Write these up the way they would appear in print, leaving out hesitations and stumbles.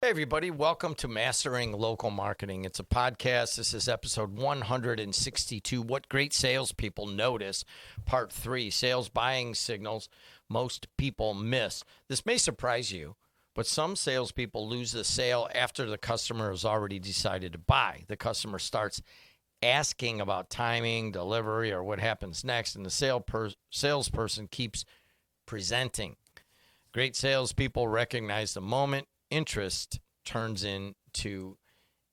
Hey, everybody. Welcome to Mastering Local Marketing. It's a podcast. This is episode 162, What Great Salespeople Notice, Part 3, Sales Buying Signals Most People Miss. This may surprise you, but some salespeople lose the sale after the customer has already decided to buy. The customer starts asking about timing, delivery, or what happens next, and the salesperson keeps presenting. Great salespeople recognize the moment interest turns into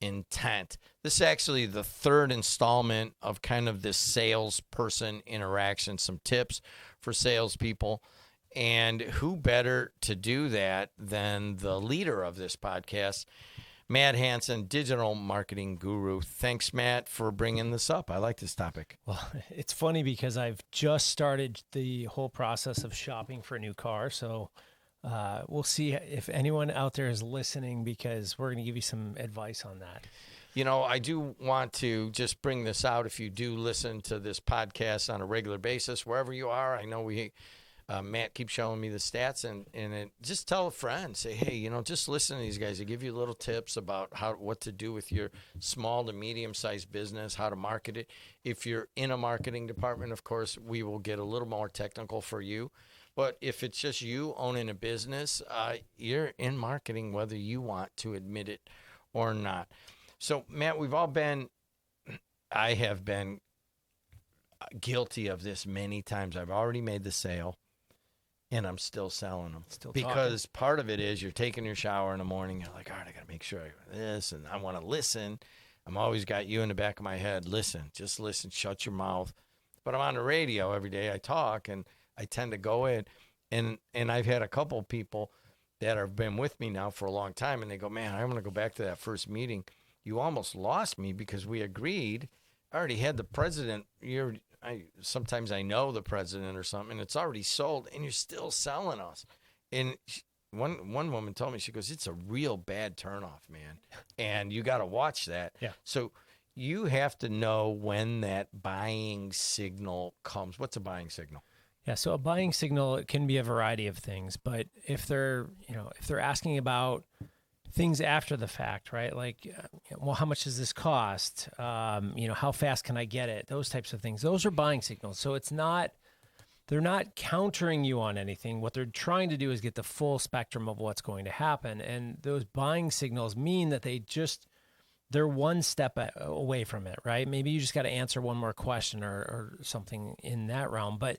intent. This is actually the third installment of kind of this salesperson interaction, some tips for salespeople. And who better to do that than the leader of this podcast, Matt Hansen, digital marketing guru. Thanks, Matt, for bringing this up. I like this topic. Well, it's funny because I've just started the whole process of shopping for a new car. So we'll see if anyone out there is listening, because we're going to give you some advice on that. You know, I do want to just bring this out. If you do listen to this podcast on a regular basis, wherever you are, I know Matt keeps showing me the stats, and just tell a friend, say, hey, you know, just listen to these guys. They give you little tips about what to do with your small to medium-sized business, how to market it. If you're in a marketing department, of course, we will get a little more technical for you. But if it's just you owning a business, you're in marketing whether you want to admit it or not. So, Matt, I have been guilty of this many times. I've already made the sale, and I'm still selling them. Because part of it is you're taking your shower in the morning. You're like, all right, I got to make sure I got this, and I want to listen. I'm always got you in the back of my head. Listen, just listen, shut your mouth. But I'm on the radio every day. I talk, and I tend to go in, and I've had a couple of people that have been with me now for a long time, and they go, man, I want to go back to that first meeting. You almost lost me because we agreed. I already had the president. Sometimes I know the president or something, and it's already sold, and you're still selling us. And one woman told me, she goes, it's a real bad turnoff, man, and you got to watch that. Yeah. So you have to know when that buying signal comes. What's a buying signal? Yeah, so a buying signal, it can be a variety of things, but if they're asking about things after the fact, right? Like, well, how much does this cost? How fast can I get it? Those types of things. Those are buying signals. So they're not countering you on anything. What they're trying to do is get the full spectrum of what's going to happen. And those buying signals mean that they're one step away from it, right? Maybe you just got to answer one more question or something in that realm. But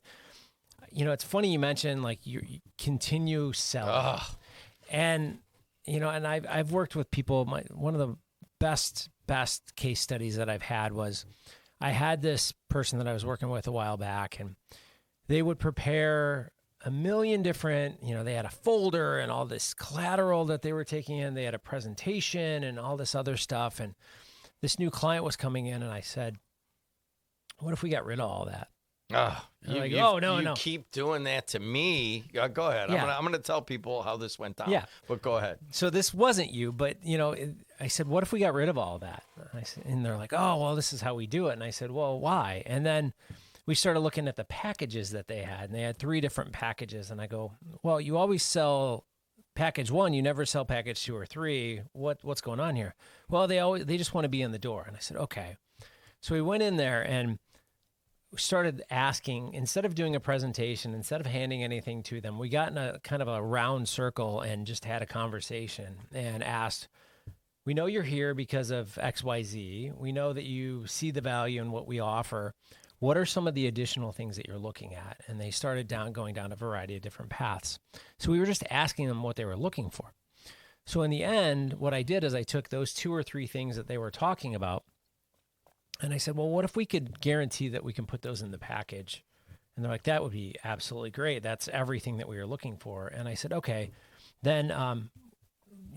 it's funny you mentioned like you continue selling, and I've worked with people. One of the best case studies that I've had was I had this person that I was working with a while back, and they would prepare a million different. They had a folder and all this collateral that they were taking in. They had a presentation and all this other stuff, and this new client was coming in, and I said, "What if we got rid of all that?" You keep doing that to me. Go ahead. Yeah. I'm gonna tell people how this went down. Yeah. But go ahead. So this wasn't you, but I said, what if we got rid of all that? And they're like, oh, well, this is how we do it. And I said, well, why? And then we started looking at the packages that they had, and they had 3 different packages. And I go, well, you always sell package 1, you never sell package 2 or 3. What's going on here? Well, they just want to be in the door. And I said, okay. So we went in there and started asking, instead of doing a presentation, instead of handing anything to them, we got in a kind of a round circle and just had a conversation and asked, we know you're here because of XYZ. We know that you see the value in what we offer. What are some of the additional things that you're looking at? And they started going down a variety of different paths. So we were just asking them what they were looking for. So in the end, what I did is I took those 2 or 3 things that they were talking about, and I said, well, what if we could guarantee that we can put those in the package? And they're like, that would be absolutely great. That's everything that we were looking for. And I said, okay, then, and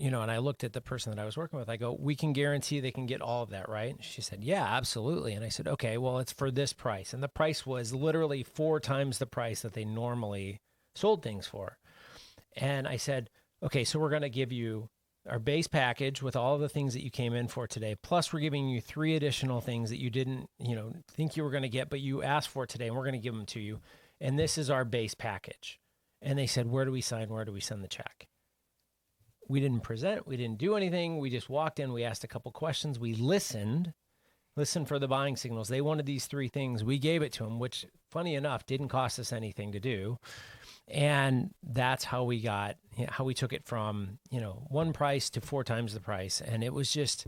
I looked at the person that I was working with. I go, we can guarantee they can get all of that, right? And she said, yeah, absolutely. And I said, okay, well, it's for this price. And the price was literally 4 times the price that they normally sold things for. And I said, okay, so we're going to give you our base package with all of the things that you came in for today. Plus, we're giving you 3 additional things that you didn't, think you were going to get, but you asked for today, and we're going to give them to you. And this is our base package. And they said, where do we sign? Where do we send the check? we didn't present, we didn't do anything. We just walked in, we asked a couple questions, we listened for the buying signals. They wanted these 3 things. We gave it to them, which, funny enough, didn't cost us anything to do. And that's how we took it from, 1 price to 4 times the price. And it was just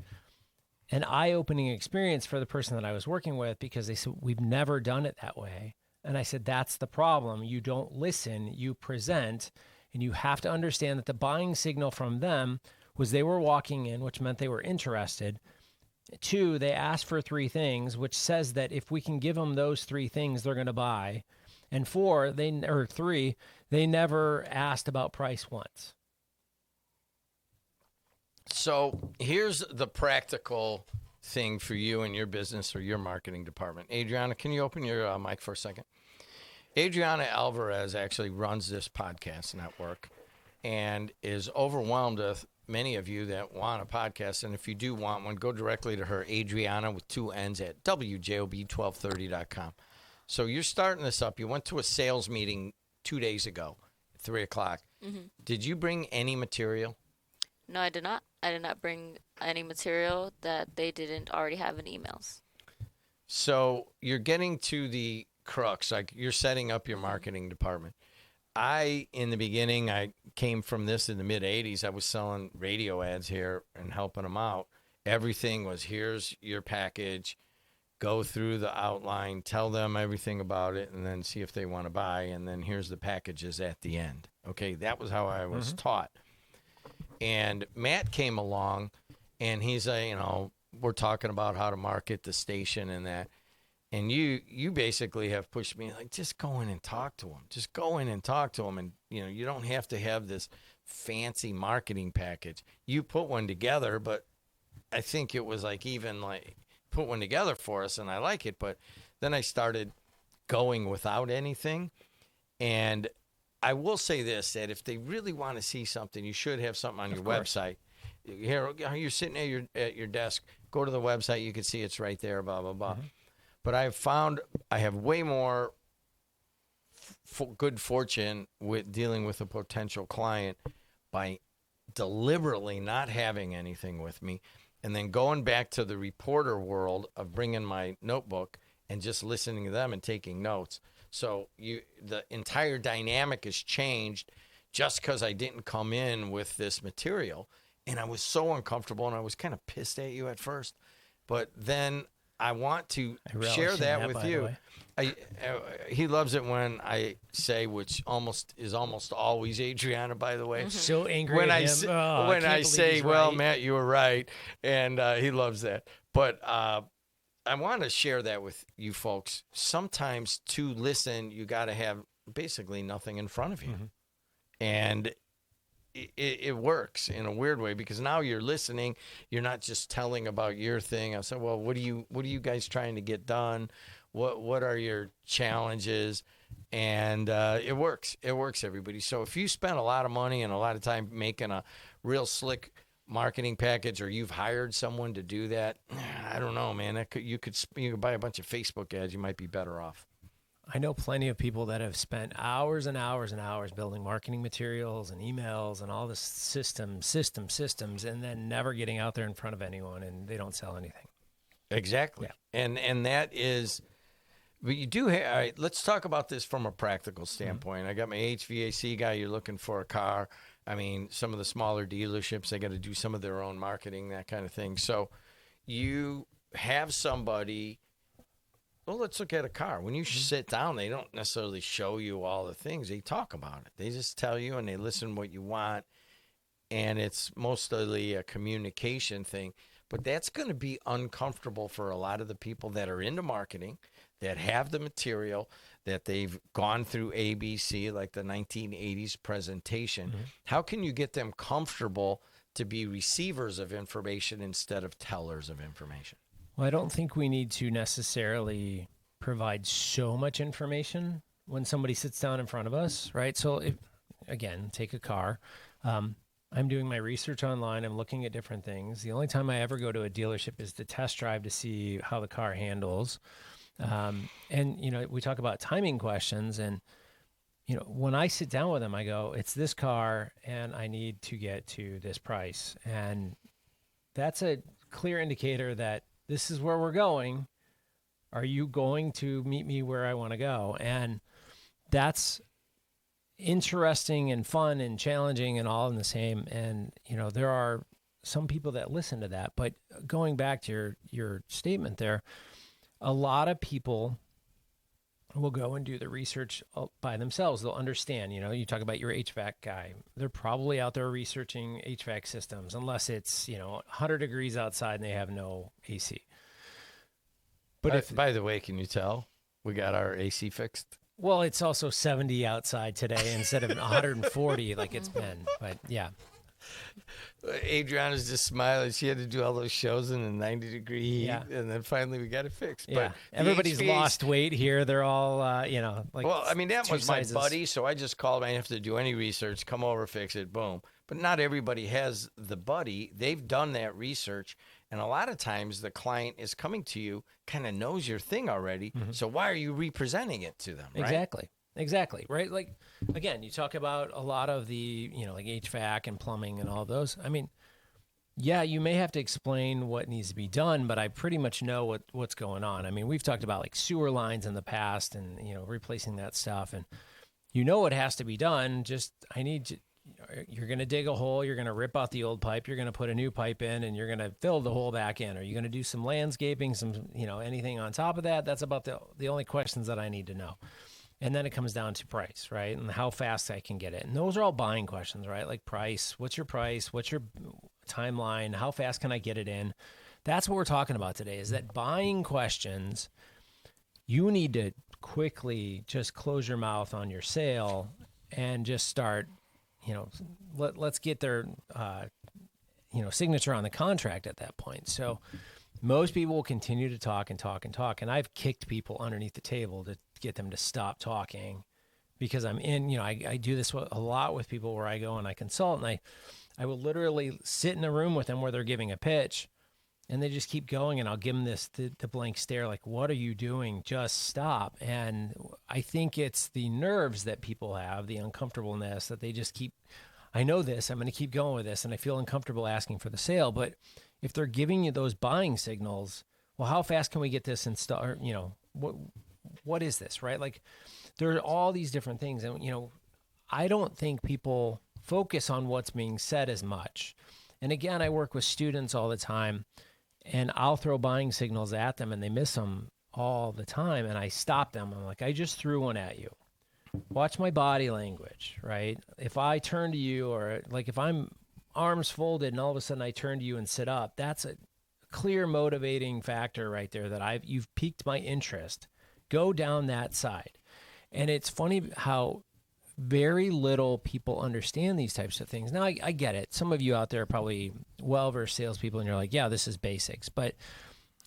an eye-opening experience for the person that I was working with, because they said, we've never done it that way. And I said, that's the problem. You don't listen, you present, and you have to understand that the buying signal from them was they were walking in, which meant they were interested. 2, they asked for 3 things, which says that if we can give them those 3 things, they're going to buy. And 3, they never asked about price once. So here's the practical thing for you and your business or your marketing department. Adriana, can you open your mic for a second? Adriana Alvarez actually runs this podcast network and is overwhelmed with many of you that want a podcast. And if you do want one, go directly to her, Adriana with 2 N's at WJOB1230.com. So you're starting this up. You went to a sales meeting 2 days ago at 3 o'clock. Mm-hmm. Did you bring any material? No, I did not. I did not bring any material that they didn't already have in emails. So you're getting to the crux, like you're setting up your marketing department. In the beginning, I came from this in the mid-'80s. I was selling radio ads here and helping them out. Everything was, here's your package, go through the outline, tell them everything about it, and then see if they want to buy, and then here's the packages at the end. Okay, that was how I was taught. And Matt came along, and he's we're talking about how to market the station and that. And you basically have pushed me, like, just go in and talk to them. Just go in and talk to them. And, you don't have to have this fancy marketing package. You put one together, but I think it was put one together for us, and I like it. But then I started going without anything. And I will say this, that if they really want to see something, you should have something on your website. Here, you're sitting at your desk. Go to the website. You can see it's right there, blah, blah, blah. Mm-hmm. But I've found I have way more good fortune with dealing with a potential client by deliberately not having anything with me and then going back to the reporter world of bringing my notebook and just listening to them and taking notes. So the entire dynamic has changed just because I didn't come in with this material. And I was so uncomfortable, and I was kind of pissed at you at first. But then I want to share that with you. He loves it when I say, which is almost always Adriana, by the way. Mm-hmm. So angry when at him. When I say, well, right. Matt, you were right. And he loves that. But I want to share that with you folks. Sometimes to listen, you got to have basically nothing in front of you. Mm-hmm. And it works in a weird way because now you're listening. You're not just telling about your thing. I said, well, what are you guys trying to get done? What are your challenges? And it works. It works, everybody. So if you spend a lot of money and a lot of time making a real slick marketing package, or you've hired someone to do that, I don't know, man. You could buy a bunch of Facebook ads. You might be better off. I know plenty of people that have spent hours and hours and hours building marketing materials and emails and all this systems, and then never getting out there in front of anyone, and they don't sell anything. Exactly. Yeah. And that is, but you do have, all right, let's talk about this from a practical standpoint. Mm-hmm. I got my HVAC guy. You're looking for a car. I mean, some of the smaller dealerships, they got to do some of their own marketing, that kind of thing. So you have somebody. Well, let's look at a car. When you sit down, they don't necessarily show you all the things. They talk about it. They just tell you and they listen what you want. And it's mostly a communication thing. But that's going to be uncomfortable for a lot of the people that are into marketing, that have the material, that they've gone through ABC, like the 1980s presentation. Mm-hmm. How can you get them comfortable to be receivers of information instead of tellers of information? Well, I don't think we need to necessarily provide so much information when somebody sits down in front of us, right? So, take a car. I'm doing my research online. I'm looking at different things. The only time I ever go to a dealership is to test drive to see how the car handles. We talk about timing questions, and when I sit down with them, I go, it's this car and I need to get to this price. And that's a clear indicator that this is where we're going. Are you going to meet me where I want to go? And that's interesting and fun and challenging and all in the same. And, there are some people that listen to that. But going back to your statement there, a lot of people will go and do the research by themselves. They'll understand, you talk about your HVAC guy. They're probably out there researching HVAC systems, unless it's, 100 degrees outside and they have no AC. But by the way, can you tell we got our AC fixed? Well, it's also 70 outside today instead of 140 like it's been. But yeah. Adriana's just smiling. She had to do all those shows in a 90-degree heat, and then finally we got it fixed. Yeah, but everybody's lost weight here. They're all, like. Well, I mean, that was sizes. My buddy, so I just called him. I didn't have to do any research. Come over, fix it, boom. But not everybody has the buddy. They've done that research, and a lot of times the client is coming to you, kind of knows your thing already. Mm-hmm. So why are you representing it to them? Right? Exactly. Right. Like, again, you talk about a lot of the, like HVAC and plumbing and all those. I mean, yeah, you may have to explain what needs to be done, but I pretty much know what's going on. I mean, we've talked about like sewer lines in the past and, replacing that stuff, and what has to be done. Just, you're going to dig a hole, you're going to rip out the old pipe, you're going to put a new pipe in, and you're going to fill the hole back in. Are you going to do some landscaping, some, anything on top of that? That's about the only questions that I need to know. And then it comes down to price, right? And how fast I can get it. And those are all buying questions, right? Like price, what's your price? What's your timeline? How fast can I get it in? That's what we're talking about today, is that buying questions, you need to quickly just close your mouth on your sale and just start, let's get their, signature on the contract at that point. So most people will continue to talk and talk and talk. And I've kicked people underneath the table to get them to stop talking, because I'm in, I do this a lot with people where I go and I consult, and I will literally sit in a room with them where they're giving a pitch and they just keep going, and I'll give them the blank stare, like, what are you doing? Just stop. And I think it's the nerves that people have, the uncomfortableness that they just keep, I know this, I'm going to keep going with this, and I feel uncomfortable asking for the sale. But if they're giving you those buying signals, well, how fast can we get this installed? What is this, right? Like, there are all these different things. And, I don't think people focus on what's being said as much. And again, I work with students all the time, and I'll throw buying signals at them and they miss them all the time. And I stop them. I'm like, I just threw one at you. Watch my body language, right? If I turn to you, or like if I'm arms folded and all of a sudden I turn to you and sit up, that's a clear motivating factor right there that you've piqued my interest. Go down that side. And it's funny how very little people understand these types of things. Now, I get it. Some of you out there are probably well-versed salespeople, and you're like, yeah, this is basics. But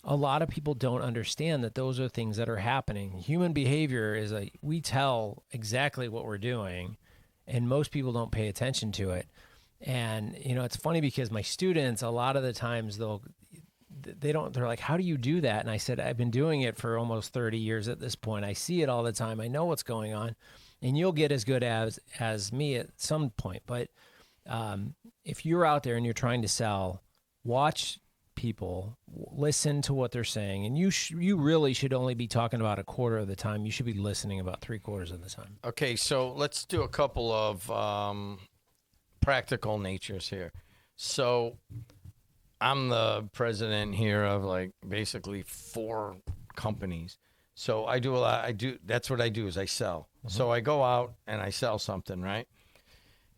a lot of people don't understand that those are things that are happening. Human behavior is we tell exactly what we're doing, and most people don't pay attention to it. And, it's funny because my students, a lot of the times they're like, how do you do that? And I said, I've been doing it for almost 30 years at this point. I see it all the time. I know what's going on, and you'll get as good as me at some point. But if you're out there and you're trying to sell, watch people, listen to what they're saying. And you really should only be talking about a quarter of the time. You should be listening about 3/4 of the time. Okay. So let's do a couple of, practical natures here. So I'm the president here of like basically 4 companies. So I do a lot. That's what I do is I sell. Mm-hmm. So I go out and I sell something, right?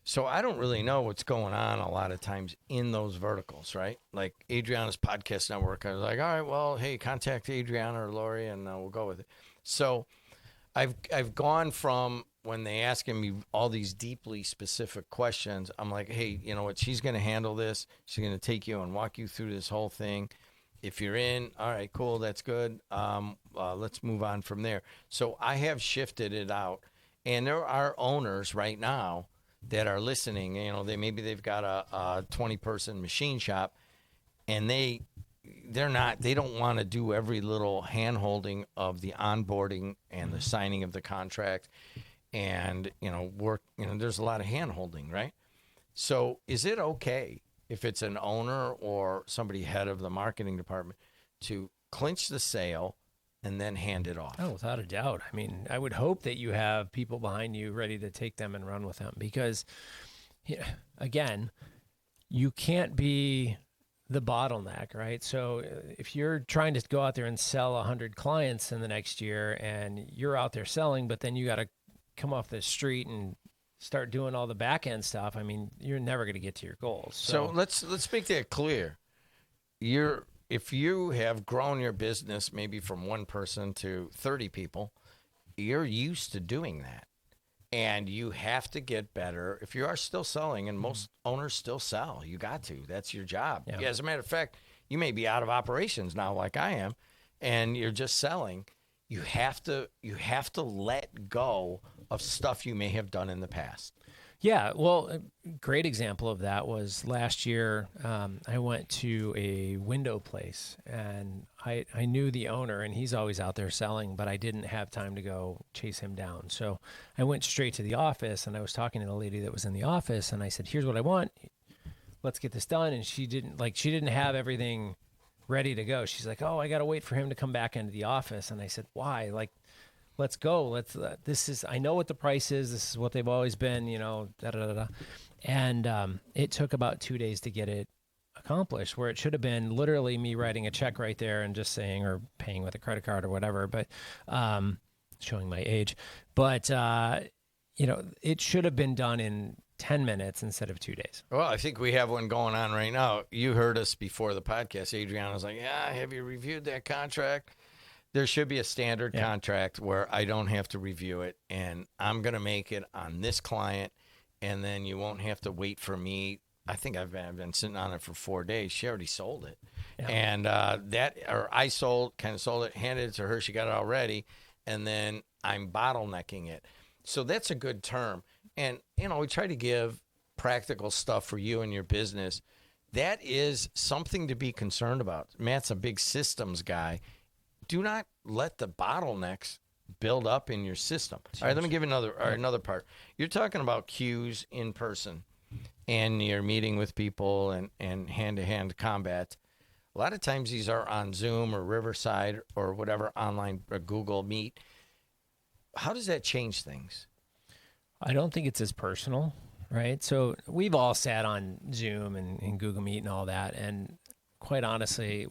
So I don't really know what's going on a lot of times in those verticals, right? Like Adriana's podcast network. I was like, all right, well, hey, contact Adriana or Lori and we'll go with it. So I've gone from when they asking me all these deeply specific questions, I'm like, hey, you know what? She's going to handle this. She's going to take you and walk you through this whole thing. If you're in, all right, cool, that's good. Let's move on from there. So I have shifted it out. And there are owners right now that are listening. They've got a 20-person machine shop, and they don't want to do every little hand-holding of the onboarding and the signing of the contract. and, work, there's a lot of hand holding, right? So is it okay if it's an owner or somebody head of the marketing department to clinch the sale and then hand it off? Oh, without a doubt. I mean, I would hope that you have people behind you ready to take them and run with them because, again, you can't be the bottleneck, right? So if you're trying to go out there and sell 100 clients in the next year and you're out there selling, but then you got to come off the street and start doing all the back end stuff, I mean, you're never going to get to your goals. So let's make that clear. If you have grown your business maybe from one person to 30 people, you're used to doing that. And you have to get better. If you are still selling, and most owners still sell, you got to. That's your job. Yeah. As a matter of fact, you may be out of operations now like I am, and you're just selling. You have to let go of stuff you may have done in the past. Yeah, well, a great example of that was last year. I went to a window place, and I knew the owner, and he's always out there selling, but I didn't have time to go chase him down. So I went straight to the office, and I was talking to the lady that was in the office, and I said, "Here's what I want. Let's get this done." And she didn't have everything ready to go. She's like, "Oh, I got to wait for him to come back into the office." And I said, "Why? Let's go. I know what the price is. This is what they've always been, da, da, da, da." And it took about 2 days to get it accomplished, where it should have been literally me writing a check right there and just saying, or paying with a credit card or whatever, but showing my age. But, it should have been done in 10 minutes instead of 2 days. Well, I think we have one going on right now. You heard us before the podcast. Adriana's like, "Yeah, have you reviewed that contract?" There should be a standard contract where I don't have to review it, and I'm going to make it on this client, and then you won't have to wait for me. I think I've been sitting on it for 4 days. She already sold it. Yeah. And I sold it, handed it to her. She got it already, and then I'm bottlenecking it. So that's a good term. And, we try to give practical stuff for you and your business. That is something to be concerned about. Matt's a big systems guy. Do not let the bottlenecks build up in your system. All right, let me give another part. You're talking about cues in person, and you're meeting with people and hand-to-hand combat. A lot of times these are on Zoom or Riverside or whatever online or Google Meet. How does that change things? I don't think it's as personal, right? So we've all sat on Zoom and Google Meet and all that, and quite honestly,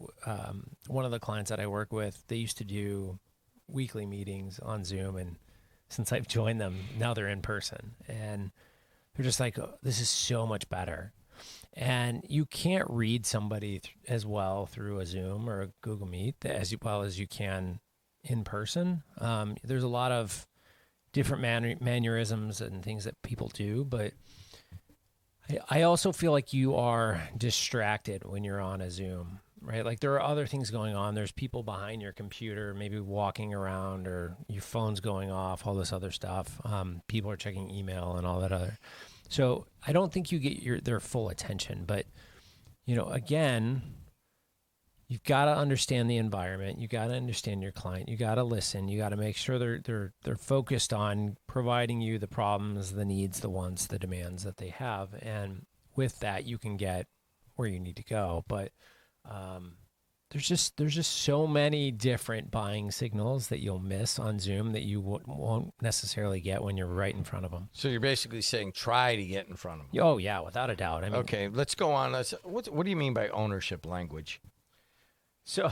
one of the clients that I work with, they used to do weekly meetings on Zoom, and since I've joined them, now they're in person, and they're just like, "Oh, this is so much better." And you can't read somebody as well through a Zoom or a Google Meet as well as you can in person. There's a lot of different mannerisms and things that people do, but I also feel like you are distracted when you're on a Zoom, right? Like there are other things going on. There's people behind your computer, maybe walking around, or your phone's going off, all this other stuff. People are checking email and all that other. So I don't think you get their full attention. But, again, you've got to understand the environment. You got to understand your client. You got to listen. You got to make sure they're focused on providing you the problems, the needs, the wants, the demands that they have. And with that, you can get where you need to go. But there's just so many different buying signals that you'll miss on Zoom that you won't necessarily get when you're right in front of them. So you're basically saying try to get in front of them. Oh, yeah, without a doubt. I mean, okay, let's go on. What do you mean by ownership language? So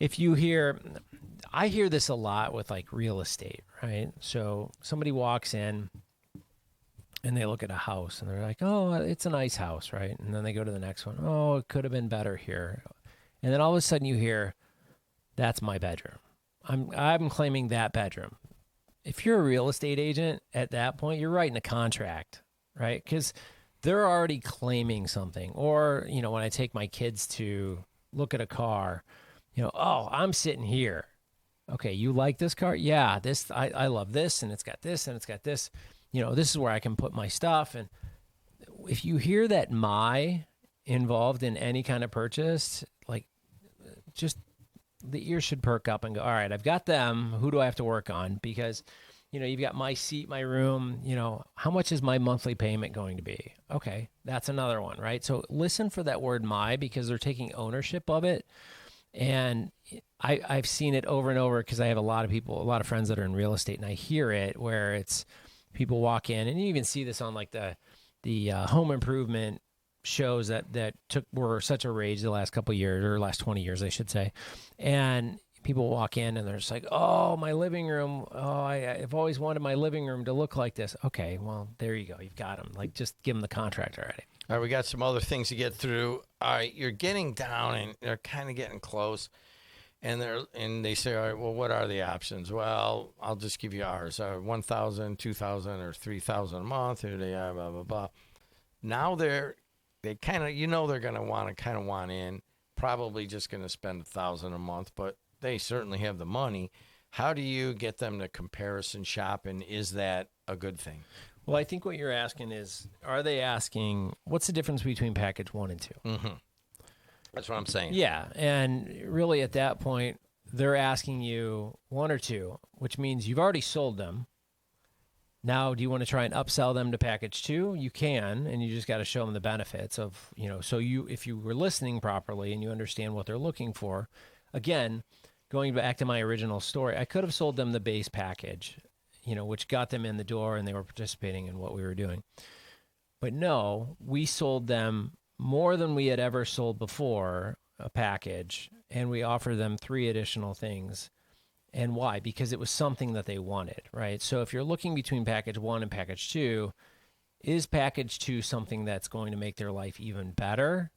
I hear this a lot with like real estate, right? So somebody walks in and they look at a house and they're like, "Oh, it's a nice house," right? And then they go to the next one. "Oh, it could have been better here." And then all of a sudden you hear, "That's my bedroom. I'm claiming that bedroom." If you're a real estate agent at that point, you're writing a contract, right? Because they're already claiming something. Or, when I take my kids to look at a car, "Oh, I'm sitting here." "Okay, you like this car?" "Yeah, I love this, and it's got this, and it's got this. This is where I can put my stuff." And if you hear that "my" involved in any kind of purchase, just the ears should perk up and go, "All right, I've got them. Who do I have to work on?" Because you've got my seat, my room, how much is my monthly payment going to be? Okay, that's another one, right? So listen for that word my, because they're taking ownership of it. And I've seen it over and over because I have a lot of friends that are in real estate, and I hear it where it's people walk in, and you even see this on like the home improvement shows that were such a rage the last couple of years, or last 20 years, I should say. And people walk in and they're just like, oh, my living room. Oh, I've always wanted my living room to look like this. Okay, well, there you go. You've got them. Like, just give them the contract already. All right, we got some other things to get through. All right, you're getting down and they're kind of getting close. And they say, all right, well, what are the options? Well, I'll just give you ours. $1,000, $2,000, or $3,000 a month. Here they are, blah, blah, blah. Now they kind of, they're going to want in, probably just going to spend $1,000 a month, but they certainly have the money. How do you get them to comparison shop, and is that a good thing? Well, I think what you're asking is, are they asking, what's the difference between package 1 and 2? Mm-hmm. That's what I'm saying. Yeah, and really at that point, they're asking you 1 or 2, which means you've already sold them. Now, do you want to try and upsell them to package 2? You can, and you just got to show them the benefits of, so if you were listening properly and you understand what they're looking for. Again, going back to my original story, I could have sold them the base package, which got them in the door and they were participating in what we were doing. But no, we sold them more than we had ever sold before, a package, and we offer them 3 additional things. And why? Because it was something that they wanted, right? So if you're looking between package 1 and package 2, is package 2 something that's going to make their life even better?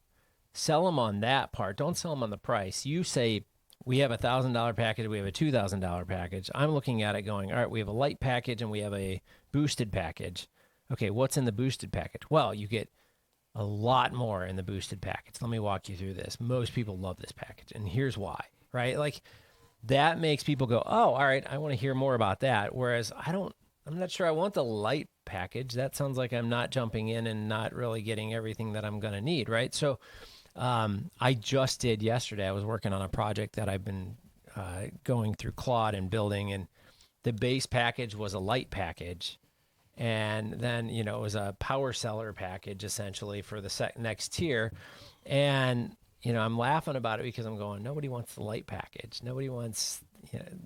Sell them on that part. Don't sell them on the price. You say, we have a $1,000 package, we have a $2,000 package. I'm looking at it going, all right, we have a light package and we have a boosted package. Okay, what's in the boosted package? Well, you get a lot more in the boosted package. Let me walk you through this. Most people love this package, and here's why, right? Like, that makes people go, oh, all right, I want to hear more about that. Whereas I'm not sure I want the light package. That sounds like I'm not jumping in and not really getting everything that I'm going to need, right? So I just did yesterday, I was working on a project that I've been going through Claude and building, and the base package was a light package. And then, it was a power seller package essentially for the next tier. And, I'm laughing about it because I'm going, nobody wants the light package. Nobody wants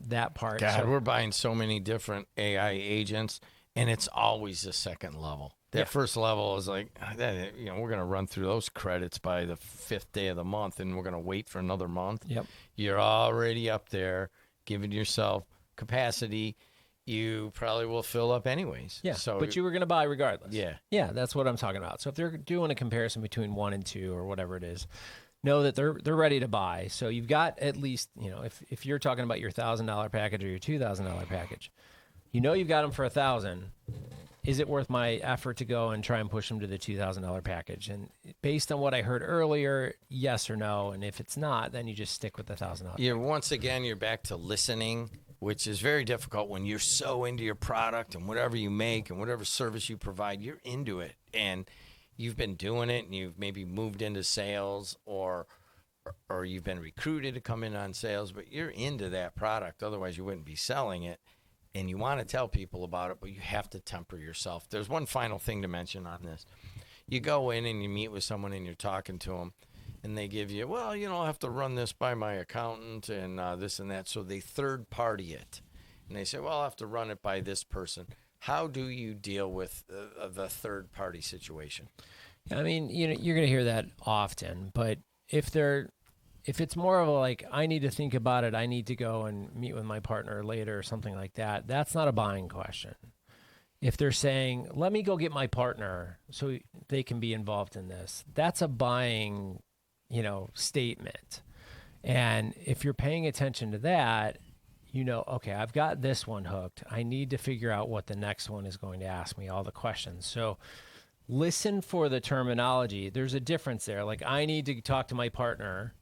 that part. God, we're buying so many different AI agents, and it's always the second level. That first level is like, we're going to run through those credits by the 5th day of the month, and we're going to wait for another month. Yep. You're already up there, giving yourself capacity. You probably will fill up anyways. Yeah, so but you were going to buy regardless. Yeah. Yeah, that's what I'm talking about. So if they're doing a comparison between 1 and 2 or whatever it is, know that they're ready to buy. So you've got at least, if you're talking about your $1,000 package or your $2,000 package, you've got them for $1,000. Is it worth my effort to go and try and push them to the $2,000 package? And based on what I heard earlier, yes or no. And if it's not, then you just stick with the $1,000. Yeah. Once again, you're back to listening, which is very difficult when you're so into your product and whatever you make and whatever service you provide, you're into it. And you've been doing it, and you've maybe moved into sales or you've been recruited to come in on sales, but you're into that product. Otherwise, you wouldn't be selling it. And you want to tell people about it, but you have to temper yourself. There's one final thing to mention on this. You go in and you meet with someone and you're talking to them, and they give you, well, I'll have to run this by my accountant and this and that. So they third party it. And they say, well, I'll have to run it by this person. How do you deal with the third party situation? I mean, you're going to hear that often, but if it's more of a like, I need to think about it, I need to go and meet with my partner later or something like that, that's not a buying question. If they're saying, let me go get my partner so they can be involved in this, that's a buying, statement. And if you're paying attention to that, okay, I've got this one hooked. I need to figure out what the next one is going to ask me, all the questions. So listen for the terminology. There's a difference there. Like, I need to talk to my partner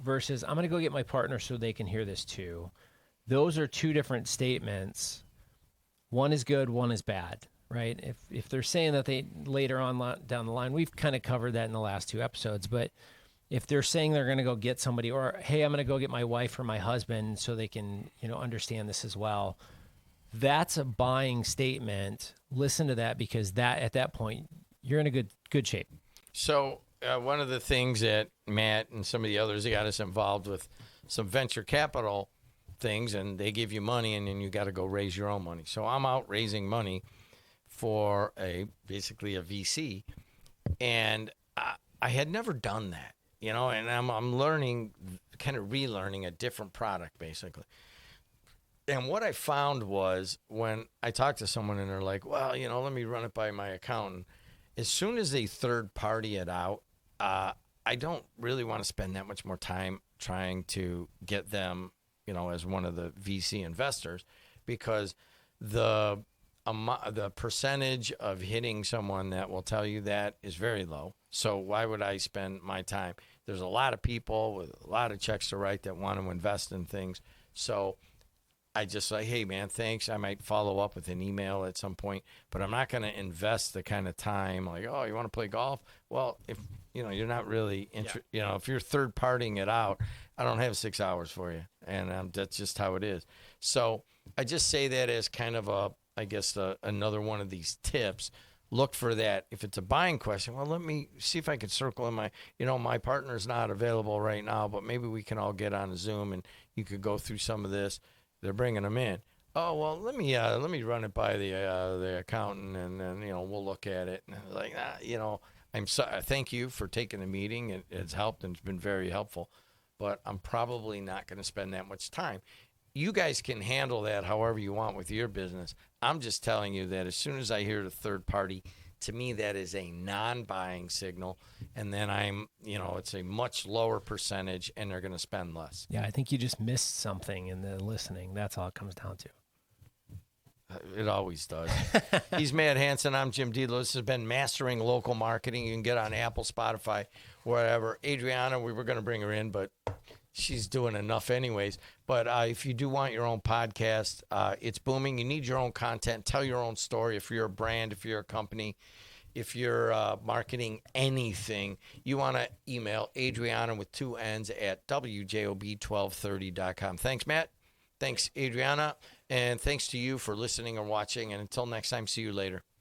versus I'm going to go get my partner so they can hear this too. Those are two different statements. One is good, one is bad, right? If they're saying that they later on down the line, we've kind of covered that in the last 2 episodes, but if they're saying they're going to go get somebody, or, hey, I'm going to go get my wife or my husband so they can, understand this as well, that's a buying statement. Listen to that, because that at that point you're in a good shape. So one of the things that Matt and some of the others, they got us involved with some venture capital things, and they give you money, and then you got to go raise your own money. So I'm out raising money for basically a VC, and I had never done that, and I'm learning, kind of relearning a different product basically. And what I found was when I talked to someone and they're like, well, let me run it by my accountant. As soon as they third party it out, I don't really want to spend that much more time trying to get them, as one of the VC investors, because the percentage of hitting someone that will tell you that is very low. So why would I spend my time? There's a lot of people with a lot of checks to write that want to invest in things. So I just say, hey, man, thanks. I might follow up with an email at some point, but I'm not going to invest the kind of time like, oh, you want to play golf? Well, if you're not really if you're third partying it out, I don't have 6 hours for you, and that's just how it is. So I just say that as kind of another one of these tips. Look for that. If it's a buying question, well, let me see if I can circle in my partner's not available right now, but maybe we can all get on a Zoom and you could go through some of this. They're bringing them in. Oh, well, let me run it by the accountant, and then we'll look at it. And like, I'm sorry. Thank you for taking the meeting. It's helped, and it's been very helpful. But I'm probably not going to spend that much time. You guys can handle that however you want with your business. I'm just telling you that as soon as I hear the third party, to me that is a non-buying signal, and then it's a much lower percentage, and they're going to spend less. Yeah, I think you just missed something in the listening. That's all it comes down to. It always does. He's Matt Hansen. I'm Jim Deedler. This has been Mastering Local Marketing. You can get on Apple, Spotify, wherever. Adriana, we were going to bring her in, but she's doing enough anyways. But if you do want your own podcast, it's booming. You need your own content. Tell your own story. If you're a brand, if you're a company, if you're marketing anything, you want to email Adriana with 2 N's at wjob1230.com. Thanks, Matt. Thanks, Adriana. And thanks to you for listening or watching. And until next time, see you later.